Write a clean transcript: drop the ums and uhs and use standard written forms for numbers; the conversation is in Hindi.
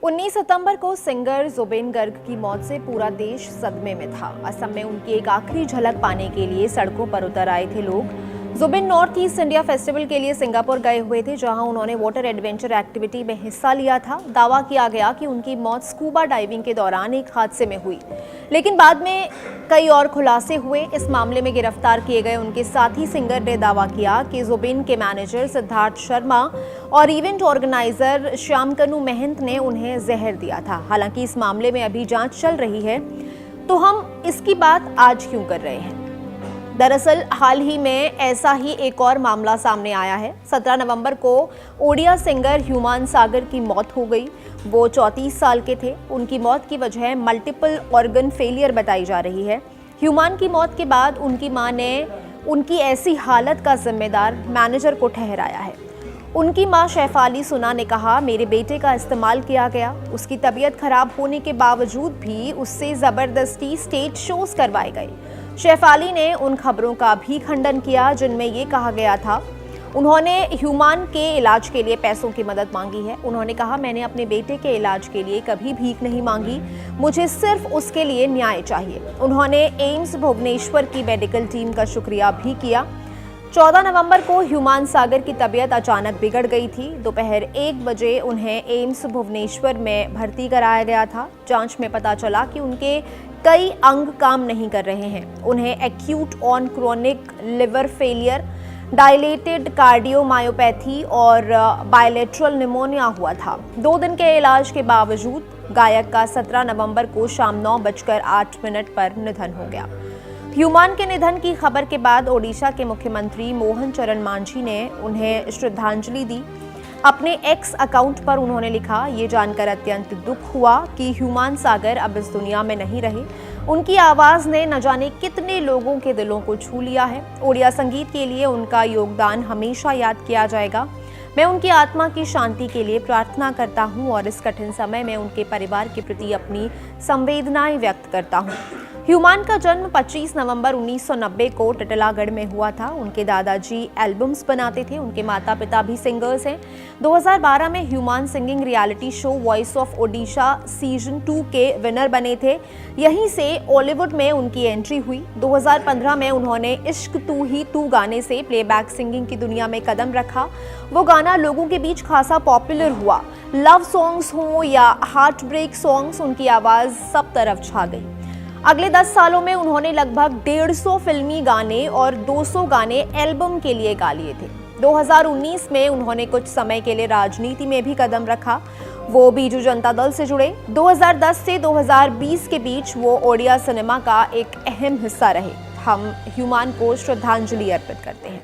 19 सितंबर को सिंगर जुबिन गर्ग की मौत से पूरा देश सदमे में था। असम में उनकी एक आखिरी झलक पाने के लिए सड़कों पर उतर आए थे लोग। Zubeen north east India festival के लिए सिंगापुर गए हुए थे, जहां उन्होंने वाटर एडवेंचर एक्टिविटी में हिस्सा लिया था। दावा किया गया कि उनकी मौत स्कूबा डाइविंग के दौरान एक हादसे में हुई, लेकिन बाद में कई और खुलासे हुए। इस मामले में गिरफ्तार किए गए उनके साथी सिंगर ने दावा किया कि जुबिन के मैनेजर सिद्धार्थ शर्मा और इवेंट ऑर्गेनाइजर श्यामकनु महंत ने उन्हें जहर दिया था। हालांकि इस मामले में अभी जांच चल रही है, तो हम इसकी बात आज क्यों कर रहे हैं? दरअसल हाल ही में ऐसा ही एक और मामला सामने आया है। 17 नवंबर को ओडिया सिंगर ह्यूमान सागर की मौत हो गई। वो 34 साल के थे। उनकी मौत की वजह मल्टीपल ऑर्गन फेलियर बताई जा रही है। ह्यूमान की मौत के बाद उनकी मां ने उनकी ऐसी हालत का जिम्मेदार मैनेजर को ठहराया है। उनकी मां शेफाली सुना ने कहा, मेरे बेटे का इस्तेमाल किया गया। उसकी तबीयत खराब होने के बावजूद भी उससे जबरदस्ती स्टेज शोज करवाए गए। शेफाली ने उन खबरों का भी खंडन किया जिनमें ये कहा गया था उन्होंने ह्यूमान के इलाज के लिए पैसों की मदद मांगी है। उन्होंने कहा, मैंने अपने बेटे के इलाज के लिए कभी भीख नहीं मांगी, मुझे सिर्फ उसके लिए न्याय चाहिए। उन्होंने एम्स भुवनेश्वर की मेडिकल टीम का शुक्रिया भी किया। 14 नवंबर को ह्यूमान सागर की तबीयत अचानक बिगड़ गई थी। दोपहर 1 बजे उन्हें एम्स भुवनेश्वर में भर्ती कराया गया था। जांच में पता चला कि उनके कई अंग काम नहीं कर रहे हैं। उन्हें acute on chronic liver failure, dilated cardiomyopathy और बायलेटरल निमोनिया हुआ था। 2 दिन के इलाज के बावजूद गायक का 17 नवंबर को शाम 9:08 पर निधन हो गया। ह्यूमान के निधन की खबर के बाद ओडिशा के मुख्यमंत्री मोहन चरण मांझी ने उन्हें श्रद्धांजलि दी। अपने एक्स अकाउंट पर उन्होंने लिखा, ये जानकर अत्यंत दुख हुआ कि ह्यूमान सागर अब इस दुनिया में नहीं रहे। उनकी आवाज़ ने न जाने कितने लोगों के दिलों को छू लिया है। ओडिया संगीत के लिए उनका योगदान हमेशा याद किया जाएगा। मैं उनकी आत्मा की शांति के लिए प्रार्थना करता हूं और इस कठिन समय में उनके परिवार के प्रति अपनी संवेदनाएं व्यक्त करता हूं। ह्यूमान का जन्म 25 नवंबर 1990 को टिटलागढ़ में हुआ था। उनके दादाजी एल्बम्स बनाते थे। उनके माता पिता भी सिंगर्स हैं। 2012 में human singing reality show voice of Odisha season 2 के विनर बने थे। यहीं से बॉलीवुड में उनकी एंट्री हुई। 2015 में उन्होंने इश्क तू ही तू गाने से प्लेबैक सिंगिंग की दुनिया में कदम रखा। वो गाना लोगों के बीच खासा पॉपुलर हुआ। लव सॉन्ग्स हों या हार्ट ब्रेक सॉन्ग्स, उनकी आवाज़ सब तरफ छा गई। अगले 10 सालों में उन्होंने लगभग 150 फिल्मी गाने और 200 गाने एल्बम के लिए गा लिए थे। 2019 में उन्होंने कुछ समय के लिए राजनीति में भी कदम रखा। वो बीजू जनता दल से जुड़े। 2010 से 2020 के बीच वो ओडिया सिनेमा का एक अहम हिस्सा रहे। हम ह्यूमान को श्रद्धांजलि अर्पित करते हैं।